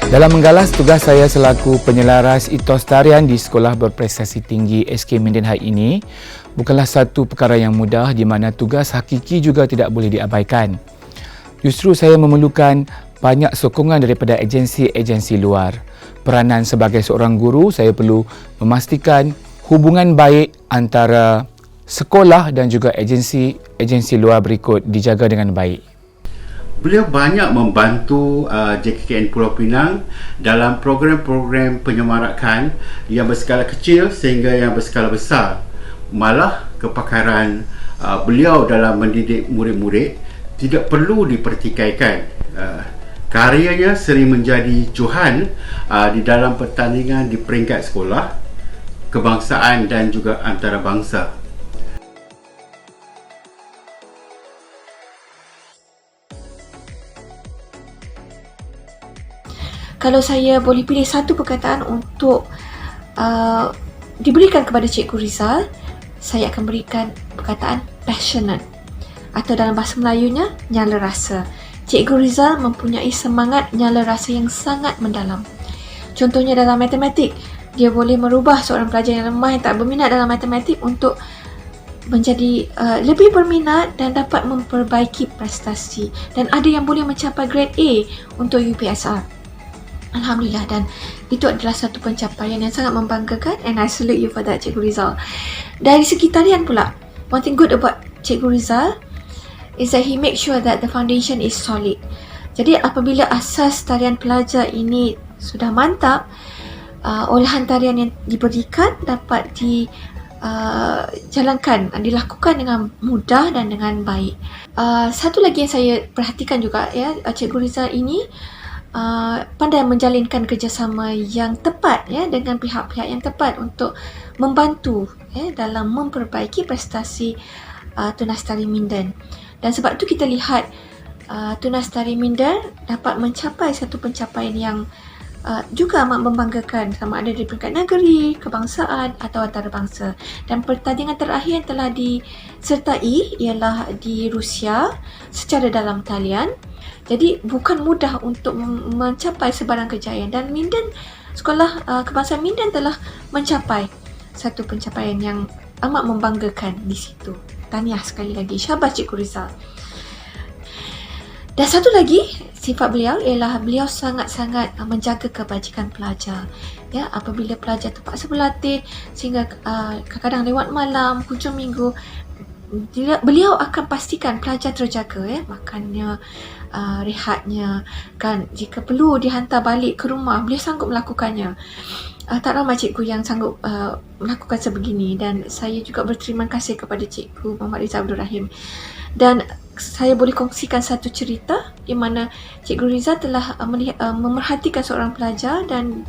Dalam menggalas tugas saya selaku penyelaras etos tarian di Sekolah Berprestasi Tinggi SK Minden High ini bukanlah satu perkara yang mudah di mana tugas hakiki juga tidak boleh diabaikan. Justru saya memerlukan banyak sokongan daripada agensi-agensi luar. Peranan sebagai seorang guru, saya perlu memastikan hubungan baik antara sekolah dan juga agensi luar berikut dijaga dengan baik. Beliau banyak membantu JKKN Pulau Pinang dalam program-program penyemarakan yang berskala kecil sehingga yang berskala besar. Malah kepakaran beliau dalam mendidik murid-murid tidak perlu dipertikaikan. Karyanya sering menjadi johan di dalam pertandingan di peringkat sekolah, kebangsaan dan juga antarabangsa. Kalau saya boleh pilih satu perkataan untuk diberikan kepada Cikgu Rizal, saya akan berikan perkataan passionate, atau dalam bahasa Melayunya, nyala rasa. Cikgu Rizal mempunyai semangat nyala rasa yang sangat mendalam. Contohnya dalam matematik, dia boleh merubah seorang pelajar yang lemah, yang tak berminat dalam matematik untuk menjadi lebih berminat dan dapat memperbaiki prestasi. Dan ada yang boleh mencapai grade A untuk UPSR. Alhamdulillah, dan itu adalah satu pencapaian yang sangat membanggakan, and I salute you for that, Cikgu Rizal. Dari segi tarian pula, one thing good about Cikgu Rizal is that he make sure that the foundation is solid. Jadi apabila asas tarian pelajar ini sudah mantap, olahan tarian yang diberikan dapat dijalankan, dilakukan dengan mudah dan dengan baik. Satu lagi yang saya perhatikan juga, ya, Cikgu Rizal ini pandai menjalinkan kerjasama yang tepat, ya, dengan pihak-pihak yang tepat untuk membantu, ya, dalam memperbaiki prestasi Tunas Tari Minden. Dan sebab itu kita lihat Tunas Tari Minden dapat mencapai satu pencapaian yang juga amat membanggakan, sama ada di peringkat negeri, kebangsaan atau antarabangsa. Dan pertandingan terakhir yang telah disertai ialah di Rusia secara dalam talian. Jadi bukan mudah untuk mencapai sebarang kejayaan, dan Minden, Sekolah Kebangsaan Minden telah mencapai satu pencapaian yang amat membanggakan di situ. Tahniah sekali lagi, syabas Cikgu Rizal. Dan satu lagi sifat beliau ialah beliau sangat-sangat menjaga kebajikan pelajar. Ya, apabila pelajar terpaksa berlatih sehingga kadang-kadang lewat malam, hujung minggu, beliau akan pastikan pelajar terjaga, ya, makannya, rehatnya, kan, jika perlu dihantar balik ke rumah, beliau sanggup melakukannya. Tak ramai cikgu yang sanggup melakukan sebegini, dan saya juga berterima kasih kepada Cikgu Muhammad Rizal Abdul Rahim. Dan saya boleh kongsikan satu cerita di mana Cikgu Rizal telah memerhatikan seorang pelajar, dan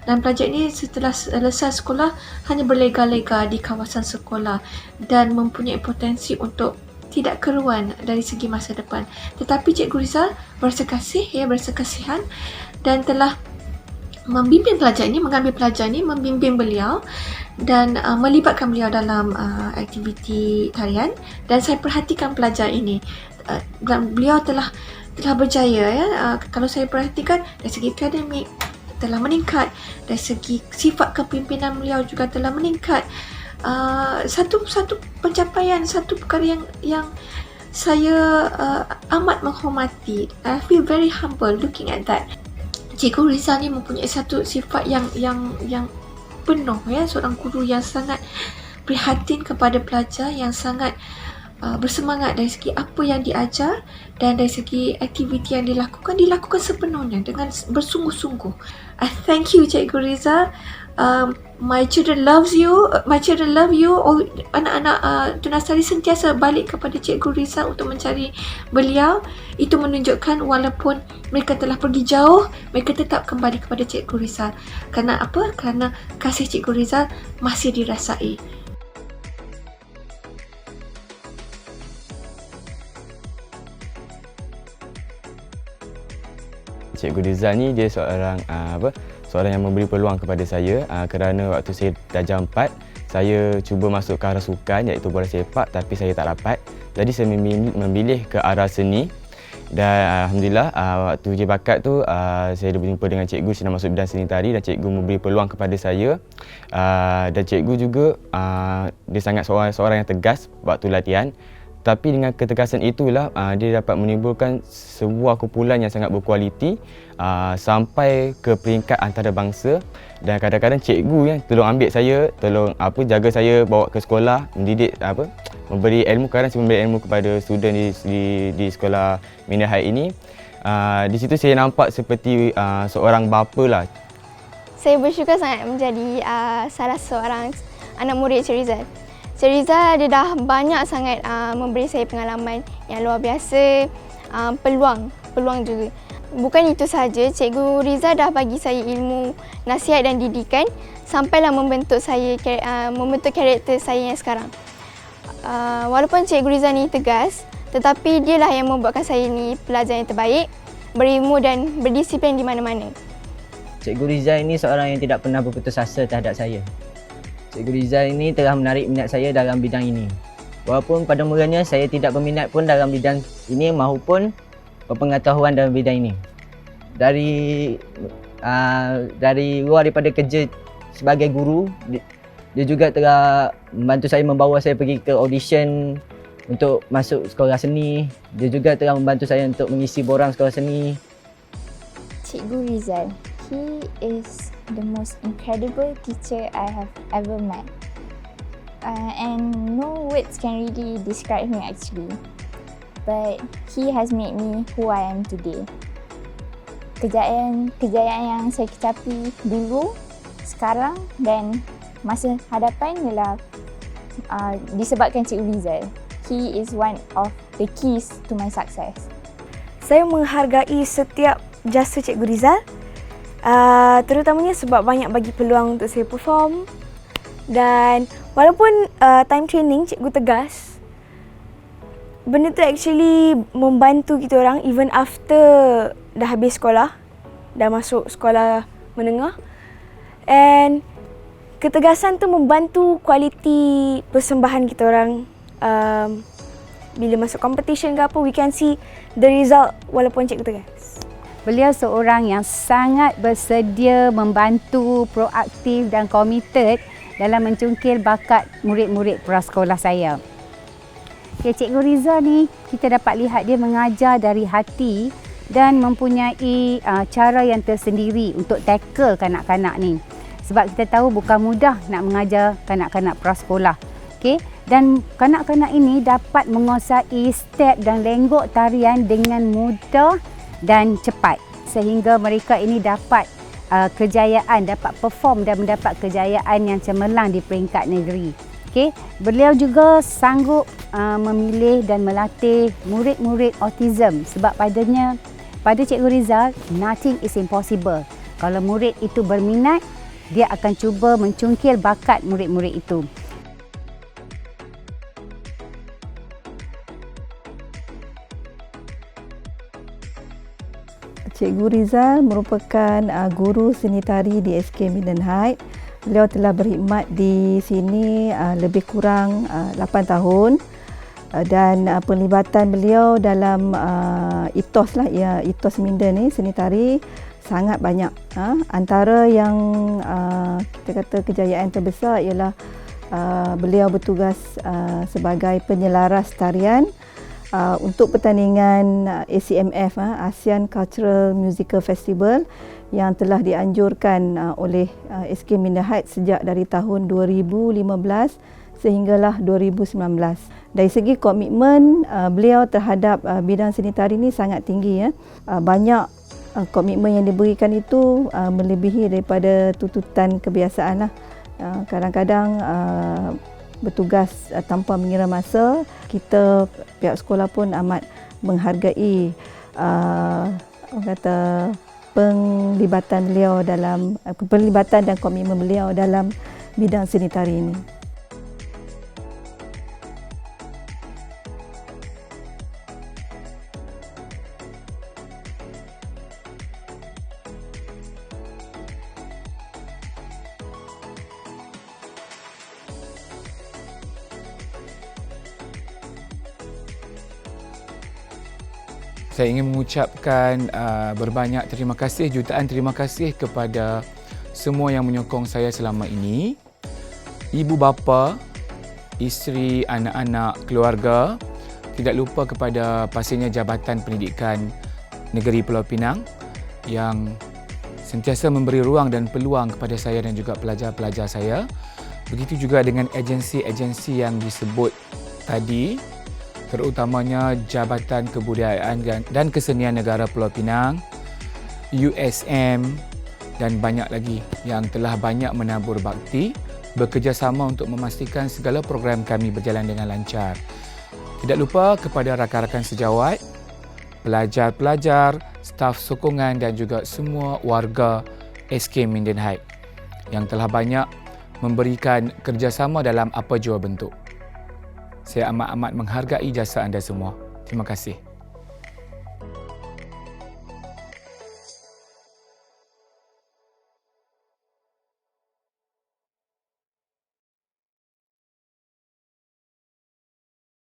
pelajar ini setelah selesai sekolah hanya berlega-lega di kawasan sekolah dan mempunyai potensi untuk tidak keruan dari segi masa depan. Tetapi Cikgu Rizal berasa kasih, ya, berasa kasihan, dan telah membimbing pelajar ini, mengambil pelajar ini, membimbing beliau dan melibatkan beliau dalam aktiviti tarian. Dan saya perhatikan pelajar ini, beliau telah berjaya, ya. Kalau saya perhatikan dari segi akademik telah meningkat, dari segi sifat kepimpinan beliau juga telah meningkat. Satu pencapaian, satu perkara yang saya amat menghormati. I feel very humble looking at that. Cikgu Rizal ni mempunyai satu sifat yang penuh, ya, seorang guru yang sangat prihatin kepada pelajar, yang sangat bersemangat dari segi apa yang diajar, dan dari segi aktiviti yang dilakukan sepenuhnya dengan bersungguh-sungguh. I thank you Cikgu Rizal. My children loves you, my children love you. Anak-anak tunasari sentiasa balik kepada Cikgu Rizal untuk mencari beliau. Itu menunjukkan walaupun mereka telah pergi jauh, mereka tetap kembali kepada Cikgu Rizal. Kerana apa? Kerana kasih Cikgu Rizal masih dirasai. Cikgu Rizal ni dia seorang seorang yang memberi peluang kepada saya kerana waktu saya darjah 4 saya cuba masuk ke arah sukan iaitu bola sepak tapi saya tak dapat. Jadi saya memilih ke arah seni dan alhamdulillah waktu uji bakat tu saya berjumpa dengan cikgu saya nak masuk bidang seni tari dan cikgu memberi peluang kepada saya dan cikgu juga dia sangat seorang yang tegas waktu latihan. Tapi dengan ketegasan itulah dia dapat menimbulkan sebuah kumpulan yang sangat berkualiti sampai ke peringkat antarabangsa dan kadang-kadang cikgu yang tolong ambil saya, tolong jaga saya bawa ke sekolah, mendidik memberi ilmu, kadang saya memberi ilmu kepada student di sekolah Minda High ini. Di situ saya nampak seperti seorang bapa lah. Saya bersyukur sangat menjadi salah seorang anak murid Cik Rizal. Cik Rizal dia dah banyak sangat memberi saya pengalaman yang luar biasa, peluang juga. Bukan itu sahaja, Cikgu Rizal dah bagi saya ilmu, nasihat dan didikan sampailah membentuk karakter saya yang sekarang. Walaupun Cikgu Rizal ni tegas, tetapi dialah yang membuatkan saya ni pelajar yang terbaik, berilmu dan berdisiplin di mana-mana. Cikgu Rizal ini seorang yang tidak pernah berputus asa terhadap saya. Cikgu Rizal ini telah menarik minat saya dalam bidang ini. Walaupun pada mulanya saya tidak berminat pun dalam bidang ini maupun pengetahuan dalam bidang ini. Dari luar daripada kerja sebagai guru, dia juga telah membantu saya, membawa saya pergi ke audition untuk masuk sekolah seni. Dia juga telah membantu saya untuk mengisi borang sekolah seni. Cikgu Rizal, he is the most incredible teacher I have ever met. And no words can really describe him actually. But he has made me who I am today. Kejayaan yang saya kecapi dulu, sekarang dan masa hadapan ialah disebabkan Cikgu Rizal. He is one of the keys to my success. Saya menghargai setiap jasa Cikgu Rizal, terutamanya sebab banyak bagi peluang untuk saya perform. Dan walaupun time training cikgu tegas, benda tu actually membantu kita orang even after dah habis sekolah, dah masuk sekolah menengah. And ketegasan tu membantu kualiti persembahan kita orang. Bila masuk competition ke apa, we can see the result walaupun cikgu tegas. Beliau seorang yang sangat bersedia membantu, proaktif dan komited dalam mencungkil bakat murid-murid prasekolah saya. Okay, Cikgu Rizal ni kita dapat lihat dia mengajar dari hati dan mempunyai cara yang tersendiri untuk tackle kanak-kanak ni. Sebab kita tahu bukan mudah nak mengajar kanak-kanak prasekolah. Okay? Dan kanak-kanak ini dapat menguasai step dan lenggok tarian dengan mudah dan cepat sehingga mereka ini dapat kejayaan, dapat perform dan mendapat kejayaan yang cemerlang di peringkat negeri. Okay. Beliau juga sanggup memilih dan melatih murid-murid autism sebab pada Cikgu Rizal, nothing is impossible. Kalau murid itu berminat, dia akan cuba mencungkil bakat murid-murid itu. Cikgu Rizal merupakan guru seni tari di SK Minden High. Beliau telah berkhidmat di sini lebih kurang 8 tahun dan penglibatan beliau dalam etos Minden ni, seni tari sangat banyak. Antara yang kita kata kejayaan terbesar ialah beliau bertugas sebagai penyelaras tarian untuk pertandingan ACMF, ASEAN Cultural Musical Festival yang telah dianjurkan oleh SK Minden High sejak dari tahun 2015 sehinggalah 2019. Dari segi komitmen beliau terhadap bidang seni tari ini sangat tinggi. Banyak komitmen yang diberikan itu melebihi daripada tuntutan kebiasaan. Kadang-kadang bertugas tanpa mengira masa. Kita pihak sekolah pun amat menghargai penglibatan dan komitmen beliau dalam bidang sanitari ini. Saya ingin mengucapkan berbanyak terima kasih, jutaan terima kasih kepada semua yang menyokong saya selama ini. Ibu bapa, isteri, anak-anak, keluarga. Tidak lupa kepada pastinya Jabatan Pendidikan Negeri Pulau Pinang yang sentiasa memberi ruang dan peluang kepada saya dan juga pelajar-pelajar saya. Begitu juga dengan agensi-agensi yang disebut tadi, terutamanya Jabatan Kebudayaan dan Kesenian Negara Pulau Pinang, USM dan banyak lagi yang telah banyak menabur bakti bekerjasama untuk memastikan segala program kami berjalan dengan lancar. Tidak lupa kepada rakan-rakan sejawat, pelajar-pelajar, staf sokongan dan juga semua warga SK Minden Heights yang telah banyak memberikan kerjasama dalam apa jua bentuk. Saya amat-amat menghargai jasa anda semua. Terima kasih.